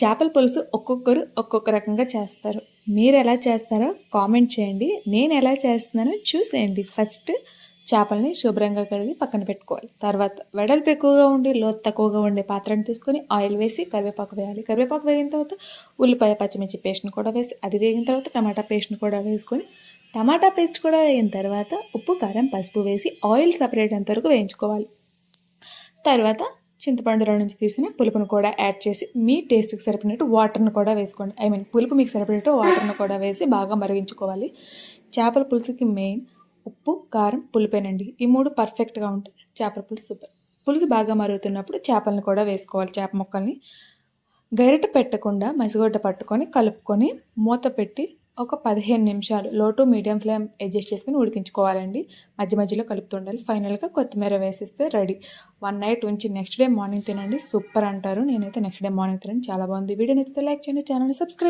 చేపల పులుసు ఒక్కొక్కరు ఒక్కొక్క రకంగా చేస్తారు. మీరెలా చేస్తారో కామెంట్ చేయండి. నేనెలా చేస్తున్నానో చూసేయండి. ఫస్ట్ చేపల్ని శుభ్రంగా కడిగి పక్కన పెట్టుకోవాలి. తర్వాత వెడల్పు ఎక్కువగా ఉండి, లోతు తక్కువగా ఉండే పాత్రను తీసుకొని ఆయిల్ వేసి కరివేపాకు వేయాలి. కరివేపాకు వేగిన తర్వాత ఉల్లిపాయ, పచ్చిమిర్చి పేస్ట్‌ని కూడా వేసి, అది వేగిన తర్వాత టమాటా పేస్ట్‌ని కూడా వేసుకొని, టమాటా పేస్ట్ కూడా వేగిన తర్వాత ఉప్పు, కారం, పసుపు వేసి ఆయిల్ సెపరేట్ అయ్యేంత వరకు వేయించుకోవాలి. తర్వాత చింతపండులో నుంచి తీసిన పులుపును కూడా యాడ్ చేసి మీ టేస్ట్‌కి సరిపడినట్టు వాటర్‌ని కూడా వేసుకోండి. పులుపు మీకు సరిపడేట్టు వాటర్‌ని కూడా వేసి బాగా మరిగించుకోవాలి. చేపల పులుసుకి మెయిన్ ఉప్పు, కారం, పులుపేనండి. ఈ 3 పర్ఫెక్ట్‌గా ఉంటే చేపల పులుసు సూపర్. పులుసు బాగా మరుగుతున్నప్పుడు చేపలను కూడా వేసుకోవాలి. చేప ముక్కల్ని గరిటె పెట్టకుండా మసిగుడ్డ పట్టుకొని కలుపుకొని మూత పెట్టి ఒక 15 నిమిషాలు లో టు మీడియం ఫ్లేమ్ అడ్జస్ట్ చేసుకొని ఉడికించుకోవాలండి. మధ్య మధ్యలో కలుపుతుండాలి. ఫైనల్‌గా కొత్తిమీర వేసేస్తే రెడీ. వన్ నైట్ ఉంచి నెక్స్ట్ డే మార్నింగ్ తినండి. సూపర్ అంటారు. నేనైతే నెక్స్ట్ డే మార్నింగ్ తిన్నాను. చాలా బాగుంది. వీడియో నచ్చితే లైక్ చేయండి. ఛానల్‌ని సబ్స్క్రైబ్